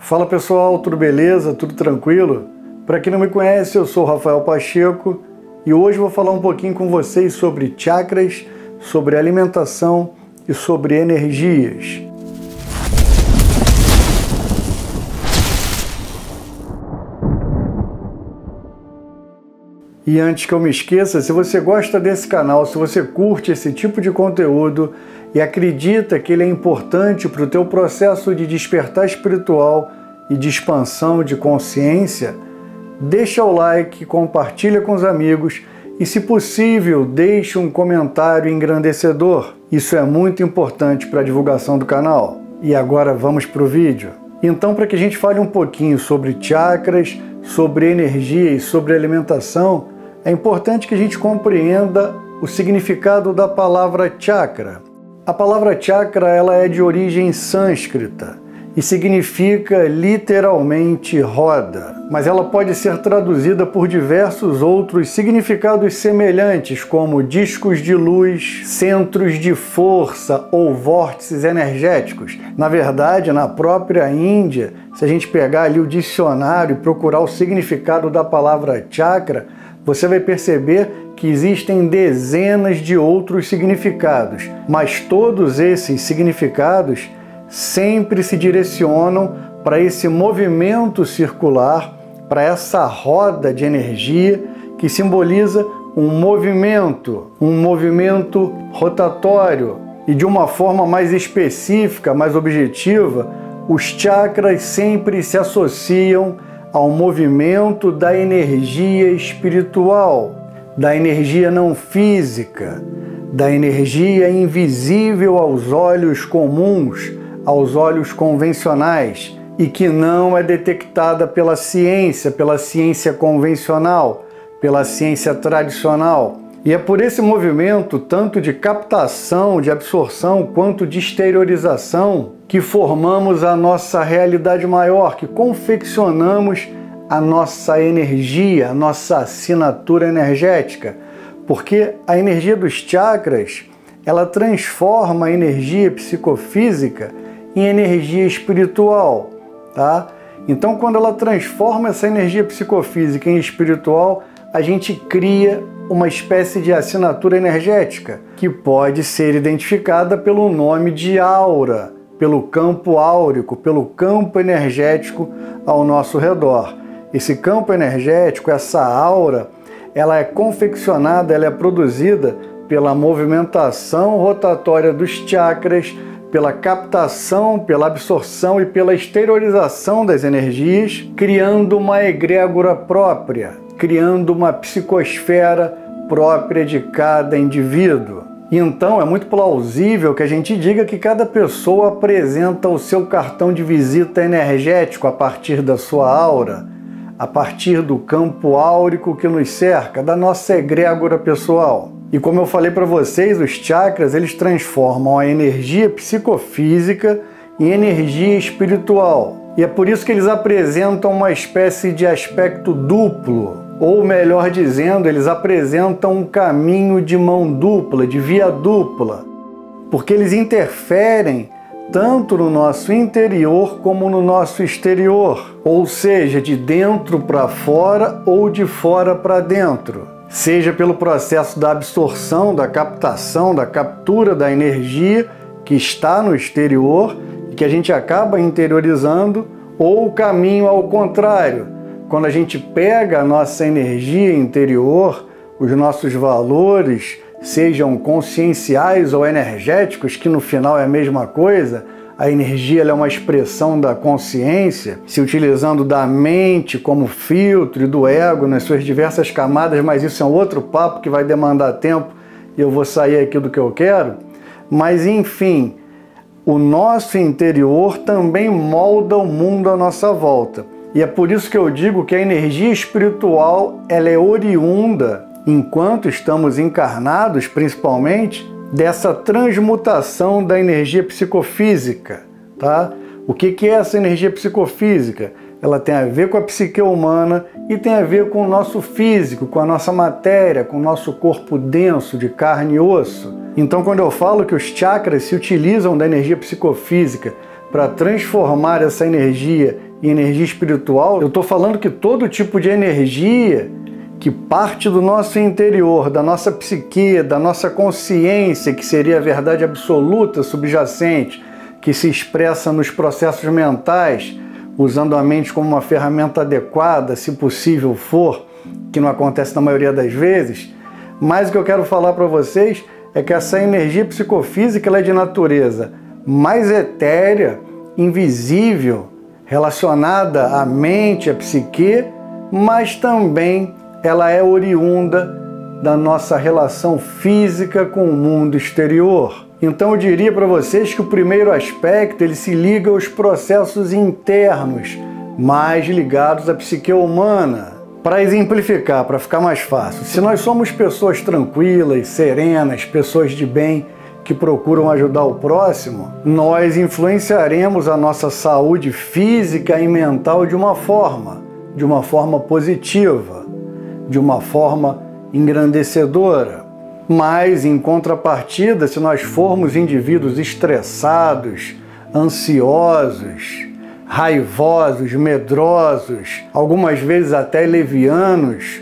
Fala pessoal, tudo beleza? Tudo tranquilo? Para quem não me conhece, eu sou Rafael Pacheco e hoje vou falar um pouquinho com vocês sobre chakras, sobre alimentação e sobre energias. E antes que eu me esqueça, se você gosta desse canal, se você curte esse tipo de conteúdo e acredita que ele é importante para o teu processo de despertar espiritual e de expansão de consciência, deixa o like, compartilha com os amigos e, se possível, deixe um comentário engrandecedor. Isso é muito importante para a divulgação do canal. E agora vamos para o vídeo. Então, para que a gente fale um pouquinho sobre chakras, sobre energia e sobre alimentação, é importante que a gente compreenda o significado da palavra chakra. A palavra chakra ela é de origem sânscrita e significa literalmente roda, mas ela pode ser traduzida por diversos outros significados semelhantes, como discos de luz, centros de força ou vórtices energéticos. Na verdade, na própria Índia, se a gente pegar ali o dicionário e procurar o significado da palavra chakra, você vai perceber que existem dezenas de outros significados, mas todos esses significados sempre se direcionam para esse movimento circular, para essa roda de energia que simboliza um movimento rotatório. E de uma forma mais específica, mais objetiva, os chakras sempre se associam ao movimento da energia espiritual, da energia não física, da energia invisível aos olhos comuns, aos olhos convencionais, e que não é detectada pela ciência convencional, pela ciência tradicional. E é por esse movimento, tanto de captação, de absorção, quanto de exteriorização, que formamos a nossa realidade maior, que confeccionamos a nossa energia, a nossa assinatura energética. Porque a energia dos chakras, ela transforma a energia psicofísica em energia espiritual, tá? Então, quando ela transforma essa energia psicofísica em espiritual, a gente cria uma espécie de assinatura energética que pode ser identificada pelo nome de aura, pelo campo áurico, pelo campo energético ao nosso redor. Esse campo energético, essa aura, ela é confeccionada, ela é produzida pela movimentação rotatória dos chakras, pela captação, pela absorção e pela exteriorização das energias, criando uma egrégora própria, criando uma psicosfera própria de cada indivíduo. Então é muito plausível que a gente diga que cada pessoa apresenta o seu cartão de visita energético a partir da sua aura, a partir do campo áurico que nos cerca, da nossa egrégora pessoal. E como eu falei para vocês, os chakras eles transformam a energia psicofísica em energia espiritual. E é por isso que eles apresentam uma espécie de aspecto duplo, ou melhor dizendo, eles apresentam um caminho de mão dupla, de via dupla, porque eles interferem tanto no nosso interior como no nosso exterior, ou seja, de dentro para fora ou de fora para dentro, seja pelo processo da absorção, da captação, da captura da energia que está no exterior e que a gente acaba interiorizando, ou o caminho ao contrário, quando a gente pega a nossa energia interior, os nossos valores, sejam conscienciais ou energéticos, que no final é a mesma coisa, a energia ela é uma expressão da consciência, se utilizando da mente como filtro e do ego nas suas diversas camadas, mas isso é um outro papo que vai demandar tempo e eu vou sair aqui do que eu quero. Mas enfim, o nosso interior também molda o mundo à nossa volta. E é por isso que eu digo que a energia espiritual ela é oriunda, enquanto estamos encarnados principalmente, dessa transmutação da energia psicofísica, tá? O que é essa energia psicofísica? Ela tem a ver com a psique humana e tem a ver com o nosso físico, com a nossa matéria, com o nosso corpo denso de carne e osso. Então, quando eu falo que os chakras se utilizam da energia psicofísica para transformar essa energia e energia espiritual, eu estou falando que todo tipo de energia que parte do nosso interior, da nossa psique, da nossa consciência, que seria a verdade absoluta subjacente, que se expressa nos processos mentais, usando a mente como uma ferramenta adequada, se possível for, que não acontece na maioria das vezes. Mas o que eu quero falar para vocês é que essa energia psicofísica ela é de natureza mais etérea, invisível, relacionada à mente, à psique, mas também ela é oriunda da nossa relação física com o mundo exterior. Então eu diria para vocês que o primeiro aspecto ele se liga aos processos internos, mais ligados à psique humana. Para exemplificar, para ficar mais fácil, se nós somos pessoas tranquilas, serenas, pessoas de bem, que procuram ajudar o próximo, nós influenciaremos a nossa saúde física e mental de uma forma positiva, de uma forma engrandecedora. Mas, em contrapartida, se nós formos indivíduos estressados, ansiosos, raivosos, medrosos, algumas vezes até levianos,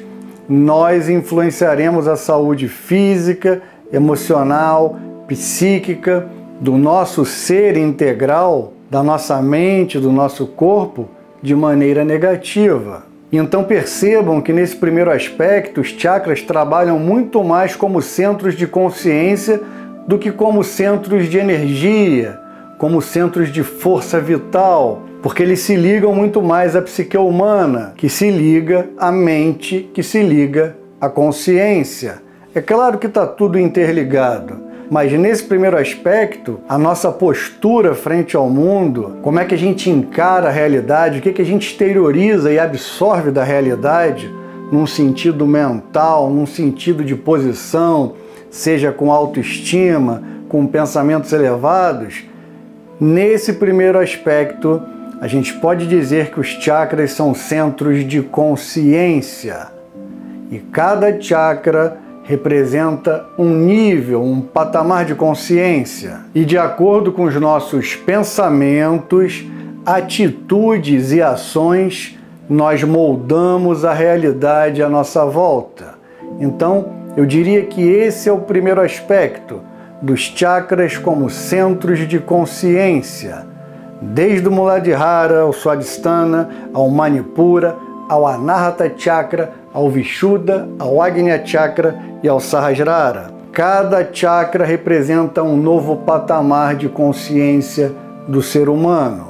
nós influenciaremos a saúde física, emocional, psíquica, do nosso ser integral, da nossa mente, do nosso corpo, de maneira negativa. Então percebam que nesse primeiro aspecto os chakras trabalham muito mais como centros de consciência do que como centros de energia, como centros de força vital, porque eles se ligam muito mais à psique humana, que se liga à mente, que se liga à consciência. É claro que está tudo interligado, mas nesse primeiro aspecto, a nossa postura frente ao mundo, como é que a gente encara a realidade, o que a gente exterioriza e absorve da realidade, num sentido mental, num sentido de posição, seja com autoestima, com pensamentos elevados, nesse primeiro aspecto, a gente pode dizer que os chakras são centros de consciência. E cada chakra representa um nível, um patamar de consciência. E de acordo com os nossos pensamentos, atitudes e ações, nós moldamos a realidade à nossa volta. Então, eu diria que esse é o primeiro aspecto dos chakras como centros de consciência. Desde o Muladhara ao Swadhisthana, ao Manipura, ao Anahata Chakra, ao Vishuddha, ao Agnya Chakra e ao Sahasrara. Cada chakra representa um novo patamar de consciência do ser humano.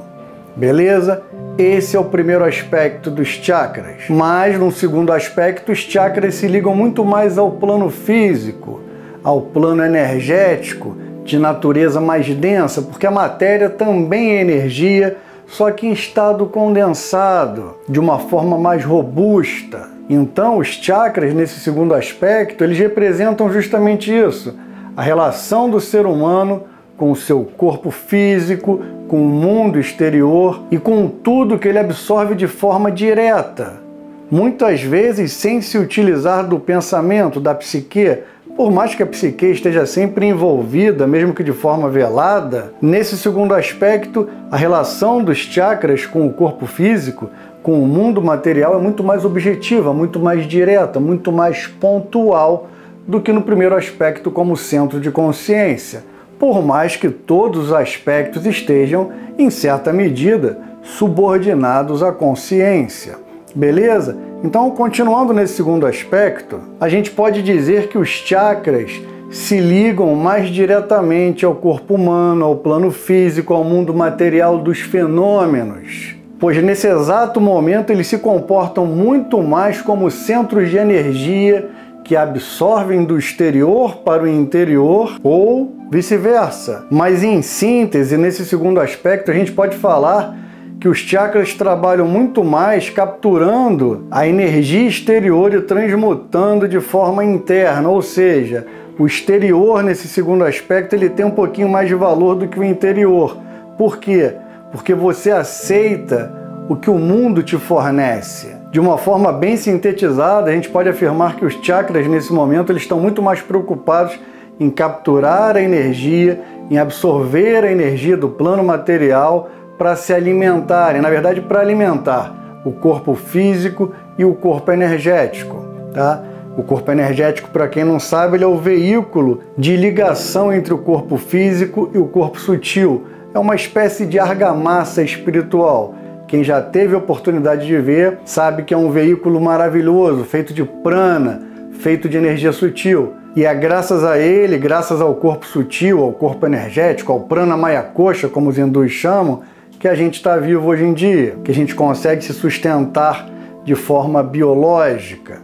Beleza? Esse é o primeiro aspecto dos chakras. Mas, num segundo aspecto, os chakras se ligam muito mais ao plano físico, ao plano energético, de natureza mais densa, porque a matéria também é energia, só que em estado condensado, de uma forma mais robusta. Então, os chakras, nesse segundo aspecto, eles representam justamente isso, a relação do ser humano com o seu corpo físico, com o mundo exterior e com tudo que ele absorve de forma direta, muitas vezes sem se utilizar do pensamento, da psique. Por mais que a psique esteja sempre envolvida, mesmo que de forma velada, nesse segundo aspecto, a relação dos chakras com o corpo físico, com o mundo material, é muito mais objetiva, muito mais direta, muito mais pontual do que no primeiro aspecto como centro de consciência, por mais que todos os aspectos estejam, em certa medida, subordinados à consciência. Beleza? Então, continuando nesse segundo aspecto, a gente pode dizer que os chakras se ligam mais diretamente ao corpo humano, ao plano físico, ao mundo material dos fenômenos, pois nesse exato momento eles se comportam muito mais como centros de energia que absorvem do exterior para o interior ou vice-versa. Mas em síntese, nesse segundo aspecto, a gente pode falar que os chakras trabalham muito mais capturando a energia exterior e transmutando de forma interna, ou seja, o exterior nesse segundo aspecto ele tem um pouquinho mais de valor do que o interior. Por quê? Porque você aceita o que o mundo te fornece. De uma forma bem sintetizada, a gente pode afirmar que os chakras nesse momento eles estão muito mais preocupados em capturar a energia, em absorver a energia do plano material para se alimentarem, na verdade para alimentar o corpo físico e o corpo energético, tá? O corpo energético, para quem não sabe, ele é o veículo de ligação entre o corpo físico e o corpo sutil. É uma espécie de argamassa espiritual. Quem já teve a oportunidade de ver sabe que é um veículo maravilhoso, feito de prana, feito de energia sutil. E é graças a ele, graças ao corpo sutil, ao corpo energético, ao prana maya kosha, como os hindus chamam, que a gente está vivo hoje em dia, que a gente consegue se sustentar de forma biológica,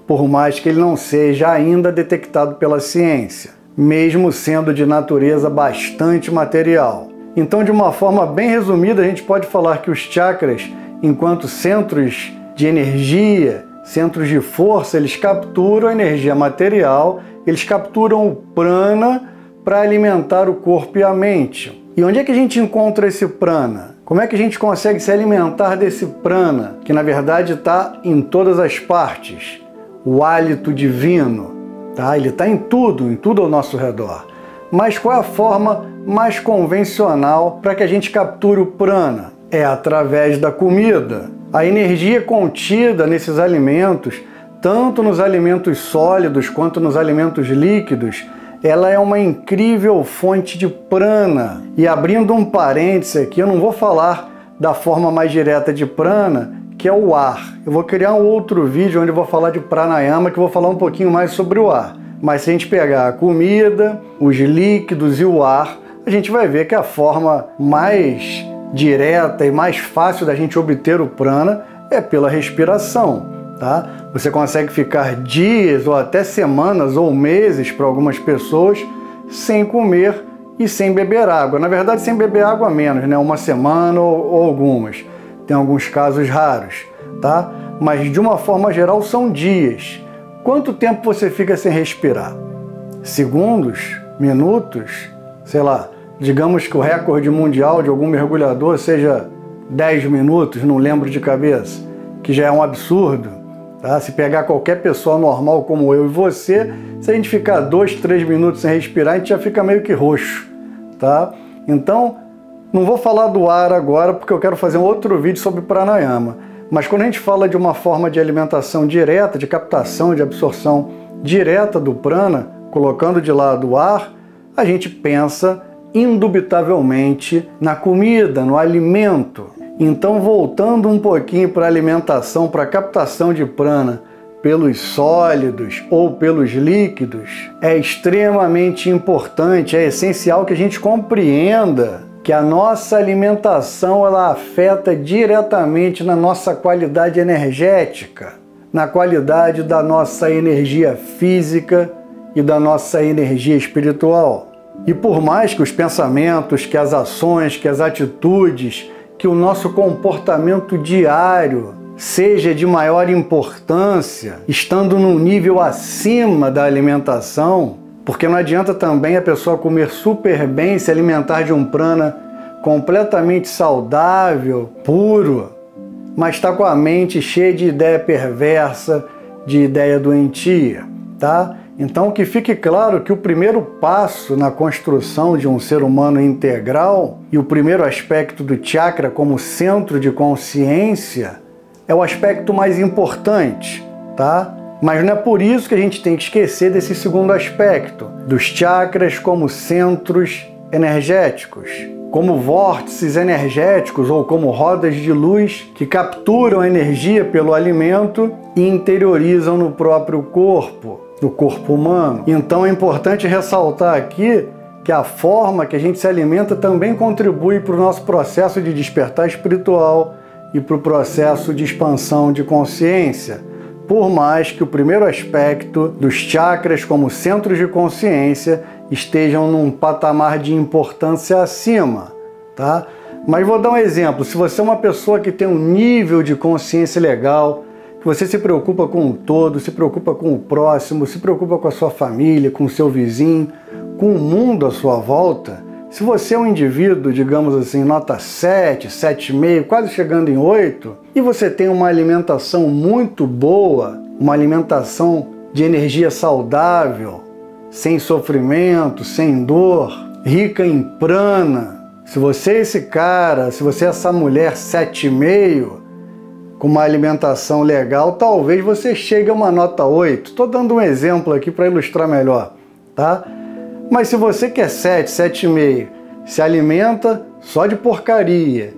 por mais que ele não seja ainda detectado pela ciência, mesmo sendo de natureza bastante material. Então, de uma forma bem resumida, a gente pode falar que os chakras, enquanto centros de energia, centros de força, eles capturam a energia material, eles capturam o prana para alimentar o corpo e a mente. E onde é que a gente encontra esse prana? Como é que a gente consegue se alimentar desse prana, que na verdade está em todas as partes? O hálito divino, tá? Ele está em tudo ao nosso redor. Mas qual é a forma mais convencional para que a gente capture o prana? É através da comida. A energia contida nesses alimentos, tanto nos alimentos sólidos quanto nos alimentos líquidos, ela é uma incrível fonte de prana. E abrindo um parêntese aqui, eu não vou falar da forma mais direta de prana, que é o ar. Eu vou criar um outro vídeo onde eu vou falar de pranayama, que eu vou falar um pouquinho mais sobre o ar. Mas se a gente pegar a comida, os líquidos e o ar, a gente vai ver que a forma mais direta e mais fácil da gente obter o prana é pela respiração, tá? Você consegue ficar dias ou até semanas ou meses para algumas pessoas sem comer e sem beber água. Na verdade, sem beber água menos, né? Uma semana ou algumas. Tem alguns casos raros, tá? Mas de uma forma geral são dias. Quanto tempo você fica sem respirar? Segundos? Minutos? Sei lá, digamos que o recorde mundial de algum mergulhador seja 10 minutos, não lembro de cabeça, que já é um absurdo, tá? Se pegar qualquer pessoa normal como eu e você, se a gente ficar 2, 3 minutos sem respirar, a gente já fica meio que roxo, tá? Então, não vou falar do ar agora, porque eu quero fazer um outro vídeo sobre pranayama. Mas quando a gente fala de uma forma de alimentação direta, de captação, de absorção direta do prana, colocando de lado o ar, a gente pensa indubitavelmente na comida, no alimento. Então, voltando um pouquinho para a alimentação, para a captação de prana pelos sólidos ou pelos líquidos, é extremamente importante, é essencial que a gente compreenda que a nossa alimentação ela afeta diretamente na nossa qualidade energética, na qualidade da nossa energia física e da nossa energia espiritual. E por mais que os pensamentos, que as ações, que as atitudes, que o nosso comportamento diário seja de maior importância, estando num nível acima da alimentação, porque não adianta também a pessoa comer super bem, se alimentar de um prana completamente saudável, puro, mas está com a mente cheia de ideia perversa, de ideia doentia, tá? Então que fique claro que o primeiro passo na construção de um ser humano integral e o primeiro aspecto do chakra como centro de consciência é o aspecto mais importante, tá? Mas não é por isso que a gente tem que esquecer desse segundo aspecto, dos chakras como centros energéticos, como vórtices energéticos ou como rodas de luz que capturam a energia pelo alimento e interiorizam no próprio corpo, no corpo humano. Então é importante ressaltar aqui que a forma que a gente se alimenta também contribui para o nosso processo de despertar espiritual e para o processo de expansão de consciência. Por mais que o primeiro aspecto dos chakras como centros de consciência estejam num patamar de importância acima, tá? Mas vou dar um exemplo. Se você é uma pessoa que tem um nível de consciência legal, que você se preocupa com o todo, se preocupa com o próximo, se preocupa com a sua família, com o seu vizinho, com o mundo à sua volta, se você é um indivíduo, digamos assim, nota 7, 7,5, quase chegando em 8, e você tem uma alimentação muito boa, uma alimentação de energia saudável, sem sofrimento, sem dor, rica em prana, Se você é esse cara, se você é essa mulher 7,5, com uma alimentação legal, talvez você chegue a uma nota 8. Estou dando um exemplo aqui para ilustrar melhor, tá? Mas se você que é 7, 7,5, se alimenta só de porcaria,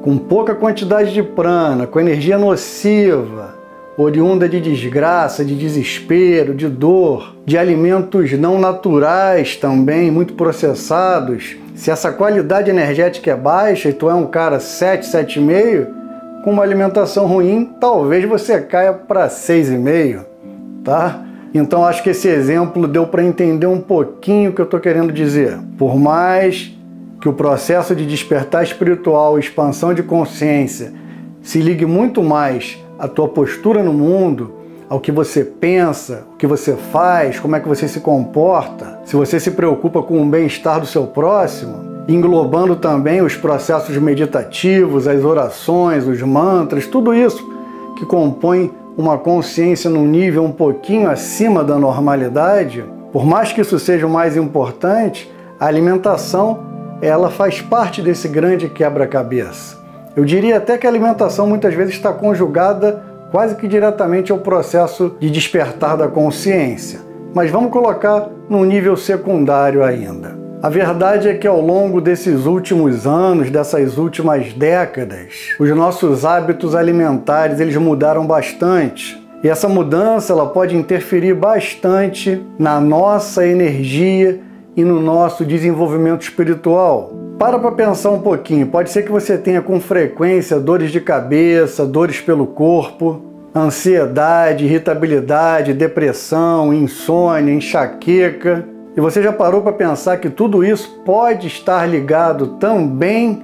com pouca quantidade de prana, com energia nociva, oriunda de desgraça, de desespero, de dor, de alimentos não naturais também, muito processados, se essa qualidade energética é baixa e tu é um cara 7, 7,5, com uma alimentação ruim, talvez você caia para 6,5, tá? Então acho que esse exemplo deu para entender um pouquinho o que eu estou querendo dizer. Por mais que o processo de despertar espiritual, expansão de consciência, se ligue muito mais à tua postura no mundo, ao que você pensa, o que você faz, como é que você se comporta, se você se preocupa com o bem-estar do seu próximo, englobando também os processos meditativos, as orações, os mantras, tudo isso que compõe uma consciência num nível um pouquinho acima da normalidade, por mais que isso seja o mais importante, a alimentação, ela faz parte desse grande quebra-cabeça. Eu diria até que a alimentação muitas vezes está conjugada quase que diretamente ao processo de despertar da consciência. Mas vamos colocar num nível secundário ainda. A verdade é que ao longo desses últimos anos, dessas últimas décadas, os nossos hábitos alimentares eles mudaram bastante. E essa mudança ela pode interferir bastante na nossa energia e no nosso desenvolvimento espiritual. Para pensar um pouquinho, pode ser que você tenha com frequência dores de cabeça, dores pelo corpo, ansiedade, irritabilidade, depressão, insônia, enxaqueca. E você já parou para pensar que tudo isso pode estar ligado também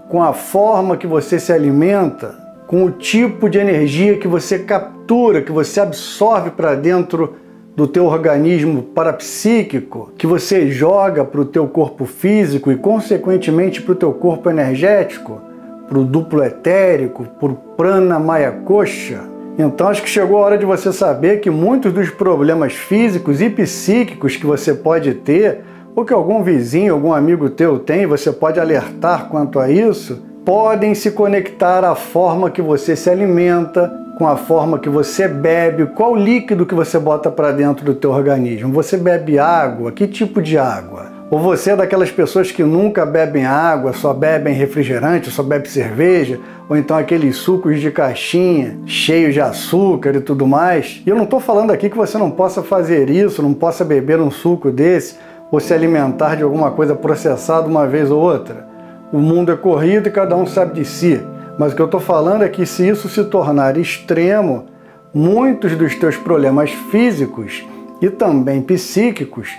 com a forma que você se alimenta, com o tipo de energia que você captura, que você absorve para dentro do teu organismo parapsíquico, que você joga para o teu corpo físico e, consequentemente, para o teu corpo energético, para o duplo etérico, para o prana maya kosha. Então acho que chegou a hora de você saber que muitos dos problemas físicos e psíquicos que você pode ter, ou que algum vizinho, algum amigo teu tem, você pode alertar quanto a isso, podem se conectar à forma que você se alimenta, com a forma que você bebe, qual líquido que você bota para dentro do teu organismo. Você bebe água? Que tipo de água? Ou você é daquelas pessoas que nunca bebem água, só bebem refrigerante, só bebe cerveja, ou então aqueles sucos de caixinha, cheios de açúcar e tudo mais. E eu não estou falando aqui que você não possa fazer isso, não possa beber um suco desse, ou se alimentar de alguma coisa processada uma vez ou outra. O mundo é corrido e cada um sabe de si. Mas o que eu estou falando é que se isso se tornar extremo, muitos dos teus problemas físicos e também psíquicos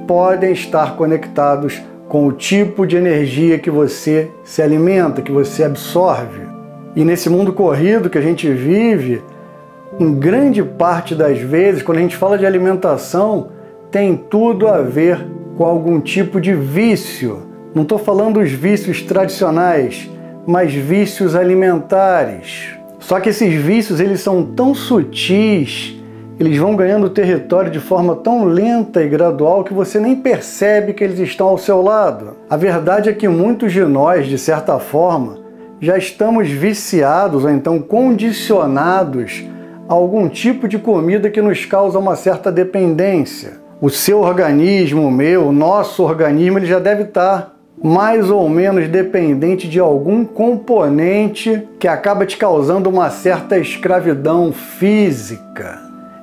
podem estar conectados com o tipo de energia que você se alimenta, que você absorve. E nesse mundo corrido que a gente vive, em grande parte das vezes, quando a gente fala de alimentação, tem tudo a ver com algum tipo de vício. Não estou falando dos vícios tradicionais, mas vícios alimentares. Só que esses vícios eles são tão sutis, eles vão ganhando território de forma tão lenta e gradual que você nem percebe que eles estão ao seu lado. A verdade é que muitos de nós, de certa forma, já estamos viciados ou então condicionados a algum tipo de comida que nos causa uma certa dependência. O seu organismo, o meu, o nosso organismo, ele já deve estar mais ou menos dependente de algum componente que acaba te causando uma certa escravidão física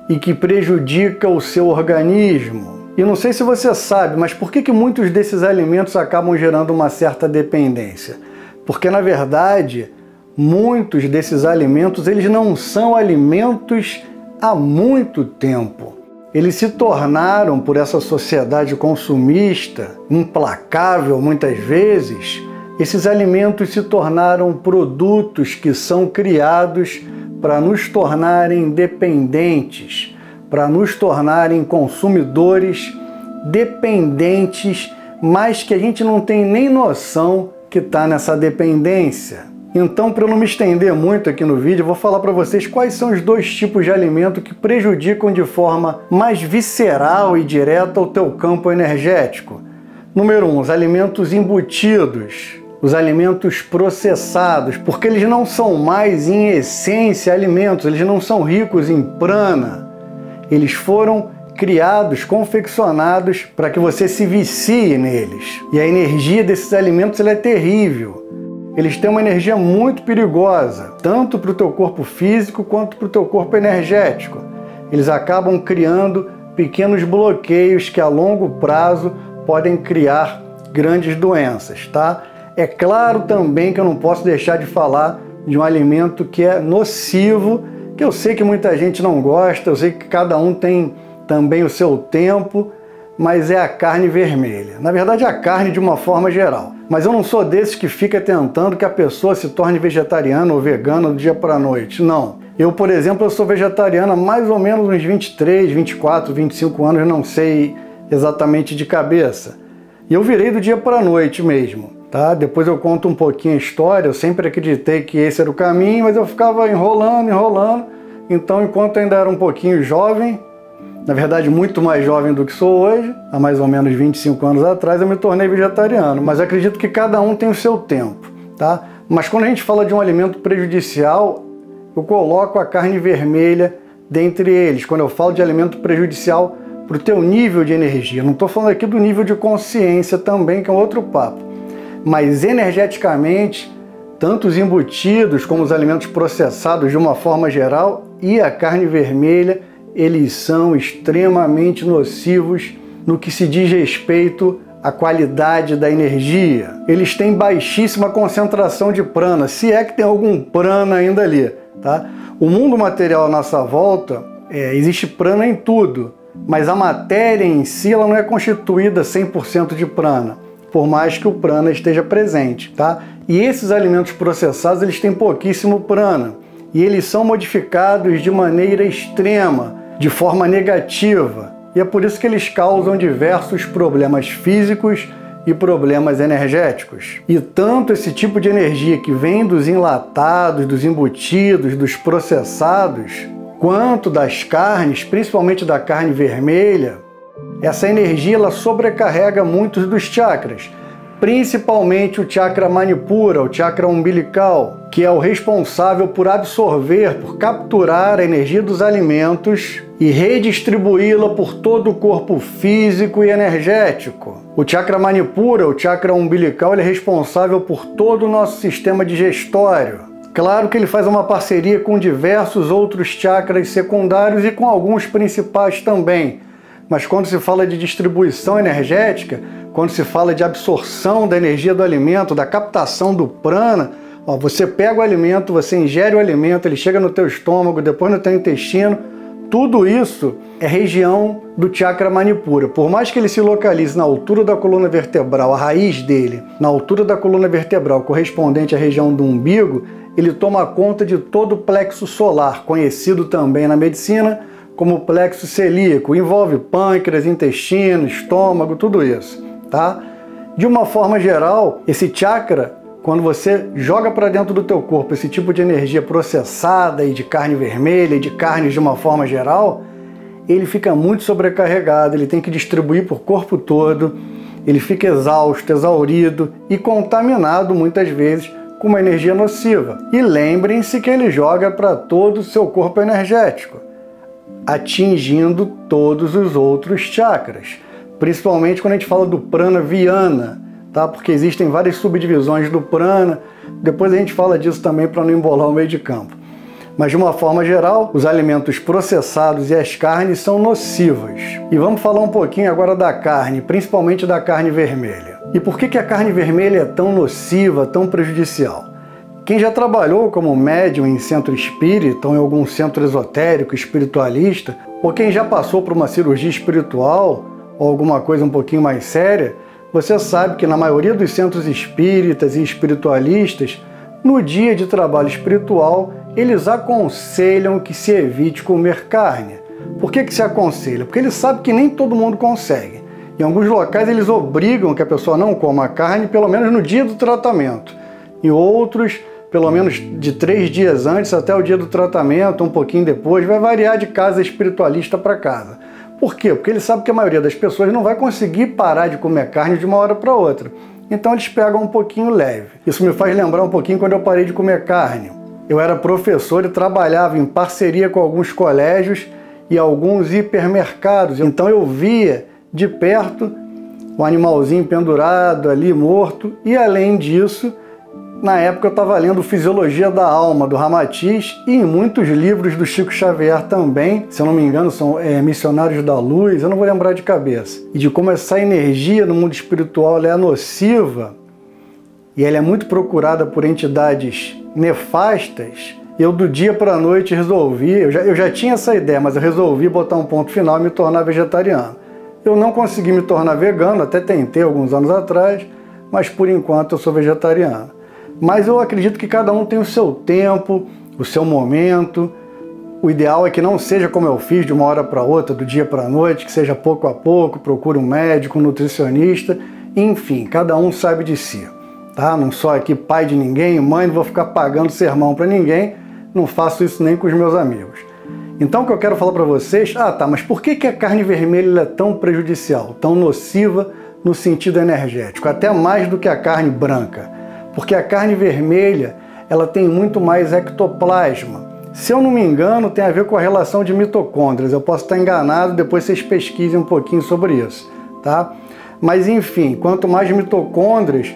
e que prejudica o seu organismo. E não sei se você sabe, mas por que muitos desses alimentos acabam gerando uma certa dependência? Porque, na verdade, muitos desses alimentos eles não são alimentos há muito tempo. Eles se tornaram, por essa sociedade consumista, implacável muitas vezes, esses alimentos se tornaram produtos que são criados para nos tornarem dependentes, para nos tornarem consumidores dependentes, mas que a gente não tem nem noção que está nessa dependência. Então, para eu não me estender muito aqui no vídeo, eu vou falar para vocês quais são os dois tipos de alimento que prejudicam de forma mais visceral e direta o teu campo energético. Número 1, os alimentos embutidos. os alimentos processados, porque eles não são mais, em essência, alimentos, eles não são ricos em prana. Eles foram criados, confeccionados para que você se vicie neles. E a energia desses alimentos ela é terrível. Eles têm uma energia muito perigosa, tanto para o teu corpo físico quanto para o teu corpo energético. Eles acabam criando pequenos bloqueios que a longo prazo podem criar grandes doenças, tá? É claro também que eu não posso deixar de falar de um alimento que é nocivo, que eu sei que muita gente não gosta, eu sei que cada um tem também o seu tempo, mas é a carne vermelha. Na verdade, a carne de uma forma geral. Mas eu não sou desses que fica tentando que a pessoa se torne vegetariana ou vegana do dia para a noite. Não. Eu, por exemplo, eu sou vegetariana há mais ou menos uns 23, 24, 25 anos, não sei exatamente de cabeça. E eu virei do dia para a noite mesmo, tá? Depois eu conto um pouquinho a história, eu sempre acreditei que esse era o caminho, mas eu ficava enrolando. Então, enquanto eu ainda era um pouquinho jovem, na verdade muito mais jovem do que sou hoje, há mais ou menos 25 anos atrás, eu me tornei vegetariano. Mas acredito que cada um tem o seu tempo, tá? Mas quando a gente fala de um alimento prejudicial, eu coloco a carne vermelha dentre eles. Quando eu falo de alimento prejudicial para o teu nível de energia, não estou falando aqui do nível de consciência também, que é um outro papo. Mas energeticamente, tanto os embutidos como os alimentos processados de uma forma geral e a carne vermelha, eles são extremamente nocivos no que se diz respeito à qualidade da energia. Eles têm baixíssima concentração de prana, se é que tem algum prana ainda ali, tá? O mundo material à nossa volta, existe prana em tudo, mas a matéria em si ela não é constituída 100% de prana, por mais que o prana esteja presente, tá? E esses alimentos processados, eles têm pouquíssimo prana, e eles são modificados de maneira extrema, de forma negativa, e é por isso que eles causam diversos problemas físicos e problemas energéticos. E tanto esse tipo de energia que vem dos enlatados, dos embutidos, dos processados, quanto das carnes, principalmente da carne vermelha, essa energia ela sobrecarrega muitos dos chakras, principalmente o chakra manipura, o chakra umbilical, que é o responsável por absorver, por capturar a energia dos alimentos e redistribuí-la por todo o corpo físico e energético. O chakra manipura, o chakra umbilical, ele é responsável por todo o nosso sistema digestório. Claro que ele faz uma parceria com diversos outros chakras secundários e com alguns principais também. Mas quando se fala de distribuição energética, quando se fala de absorção da energia do alimento, da captação do prana, você pega o alimento, você ingere o alimento, ele chega no teu estômago, depois no teu intestino, tudo isso é região do chakra manipura. Por mais que ele se localize na altura da coluna vertebral, a raiz dele, na altura da coluna vertebral, correspondente à região do umbigo, ele toma conta de todo o plexo solar, conhecido também na medicina como plexo celíaco, envolve pâncreas, intestino, estômago, tudo isso, tá? De uma forma geral, esse chakra, quando você joga para dentro do teu corpo esse tipo de energia processada e de carne vermelha e de carnes de uma forma geral, ele fica muito sobrecarregado, ele tem que distribuir por corpo todo, ele fica exausto, exaurido e contaminado muitas vezes com uma energia nociva. E lembrem-se que ele joga para todo o seu corpo energético, atingindo todos os outros chakras, principalmente quando a gente fala do prana viana, tá? Porque existem várias subdivisões do prana, depois a gente fala disso também para não embolar o meio de campo. Mas de uma forma geral, os alimentos processados e as carnes são nocivas. E vamos falar um pouquinho agora da carne, principalmente da carne vermelha. E por que a carne vermelha é tão nociva, tão prejudicial? Quem já trabalhou como médium em centro espírita ou em algum centro esotérico, espiritualista, ou quem já passou por uma cirurgia espiritual ou alguma coisa um pouquinho mais séria, você sabe que na maioria dos centros espíritas e espiritualistas, no dia de trabalho espiritual, eles aconselham que se evite comer carne. Por que se aconselha? Porque eles sabem que nem todo mundo consegue. Em alguns locais eles obrigam que a pessoa não coma carne, pelo menos no dia do tratamento. Em outros, pelo menos de 3 dias antes até o dia do tratamento, um pouquinho depois, vai variar de casa espiritualista para casa. Por quê? Porque ele sabe que a maioria das pessoas não vai conseguir parar de comer carne de uma hora para outra. então eles pegam um pouquinho leve. Isso me faz lembrar um pouquinho quando eu parei de comer carne. Eu era professor e trabalhava em parceria com alguns colégios e alguns hipermercados, então eu via de perto o animalzinho pendurado ali, morto, e além disso, na época eu estava lendo Fisiologia da Alma, do Ramatiz, e em muitos livros do Chico Xavier também, se eu não me engano são Missionários da Luz, eu não vou lembrar de cabeça, e de como essa energia no mundo espiritual ela é nociva, e ela é muito procurada por entidades nefastas. Eu do dia para a noite resolvi, eu já tinha essa ideia, mas eu resolvi botar um ponto final e me tornar vegetariano. Eu não consegui me tornar vegano, até tentei alguns anos atrás, mas por enquanto eu sou vegetariano. Mas eu acredito que cada um tem o seu tempo, o seu momento. O ideal é que não seja como eu fiz de uma hora para outra, do dia para a noite, que seja pouco a pouco, procure um médico, um nutricionista, enfim, cada um sabe de si. Tá? Não sou aqui pai de ninguém, mãe, não vou ficar pagando sermão para ninguém, não faço isso nem com os meus amigos. Então o que eu quero falar para vocês, mas por que a carne vermelha é tão prejudicial, tão nociva no sentido energético, até mais do que a carne branca? Porque a carne vermelha, ela tem muito mais ectoplasma. Se eu não me engano, tem a ver com a relação de mitocôndrias. Eu posso estar enganado, depois vocês pesquisem um pouquinho sobre isso, tá? Mas enfim, quanto mais mitocôndrias,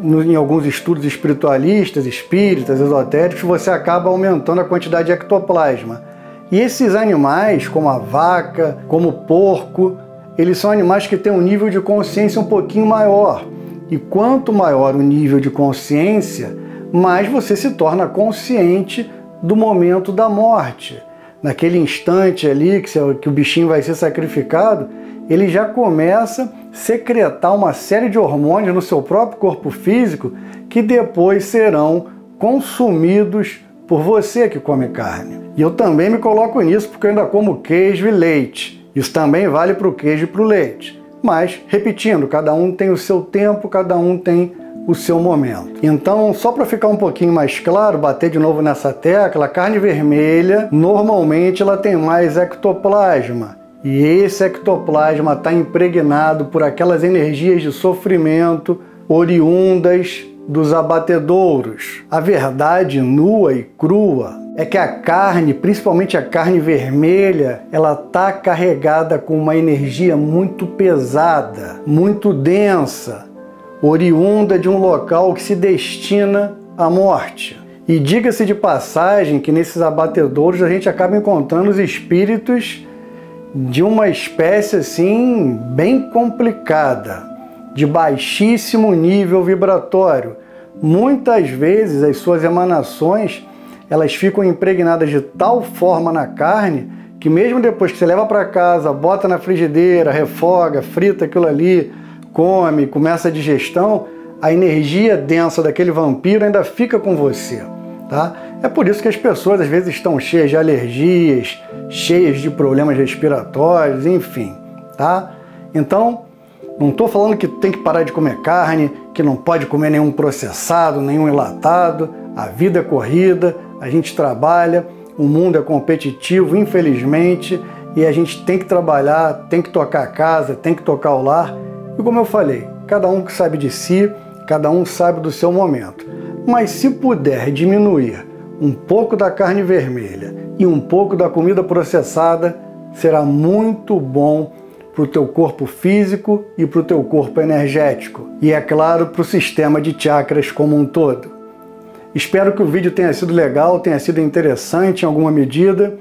em alguns estudos espiritualistas, espíritas, esotéricos, você acaba aumentando a quantidade de ectoplasma. E esses animais, como a vaca, como o porco, eles são animais que têm um nível de consciência um pouquinho maior. E quanto maior o nível de consciência, mais você se torna consciente do momento da morte. Naquele instante ali que o bichinho vai ser sacrificado, ele já começa a secretar uma série de hormônios no seu próprio corpo físico que depois serão consumidos por você que come carne. E eu também me coloco nisso porque eu ainda como queijo e leite. Isso também vale para o queijo e para o leite. Mas, repetindo, cada um tem o seu tempo, cada um tem o seu momento. Então, só para ficar um pouquinho mais claro, bater de novo nessa tecla, a carne vermelha, normalmente ela tem mais ectoplasma. E esse ectoplasma está impregnado por aquelas energias de sofrimento oriundas dos abatedouros. A verdade nua e crua é que a carne, principalmente a carne vermelha, ela está carregada com uma energia muito pesada, muito densa, oriunda de um local que se destina à morte. E diga-se de passagem que nesses abatedouros a gente acaba encontrando os espíritos de uma espécie assim bem complicada, de baixíssimo nível vibratório. Muitas vezes as suas emanações elas ficam impregnadas de tal forma na carne que mesmo depois que você leva para casa, bota na frigideira, refoga, frita aquilo ali, come, começa a digestão, a energia densa daquele vampiro ainda fica com você, tá? É por isso que as pessoas às vezes estão cheias de alergias, cheias de problemas respiratórios, enfim, tá? Então, não estou falando que tem que parar de comer carne, que não pode comer nenhum processado, nenhum enlatado. A vida é corrida, a gente trabalha, o mundo é competitivo, infelizmente, e a gente tem que trabalhar, tem que tocar a casa, tem que tocar o lar. E como eu falei, cada um que sabe de si, cada um sabe do seu momento. Mas se puder diminuir um pouco da carne vermelha e um pouco da comida processada, será muito bom para o teu corpo físico e para o teu corpo energético. E é claro, para o sistema de chakras como um todo. Espero que o vídeo tenha sido legal, tenha sido interessante em alguma medida.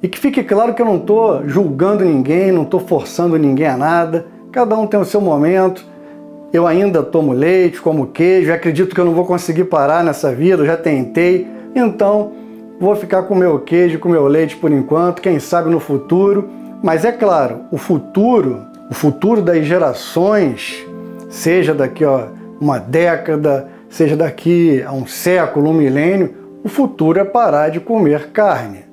E que fique claro que eu não estou julgando ninguém, não estou forçando ninguém a nada. Cada um tem o seu momento. Eu ainda tomo leite, como queijo. Acredito que eu não vou conseguir parar nessa vida, eu já tentei. Então, vou ficar com o meu queijo, com o meu leite por enquanto. Quem sabe no futuro. Mas é claro, o futuro das gerações, seja daqui a uma década, seja daqui a um século, um milênio, o futuro é parar de comer carne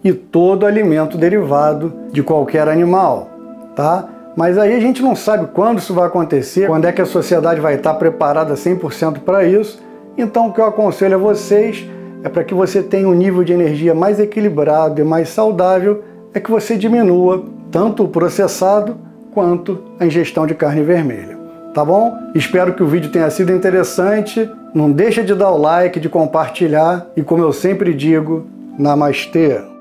e todo alimento derivado de qualquer animal, tá? Mas aí a gente não sabe quando isso vai acontecer, quando é que a sociedade vai estar preparada 100% para isso. Então o que eu aconselho a vocês é para que você tenha um nível de energia mais equilibrado e mais saudável, é que você diminua tanto o processado quanto a ingestão de carne vermelha. tá bom? Espero que o vídeo tenha sido interessante. Não deixa de dar o like, de compartilhar e, como eu sempre digo, Namastê!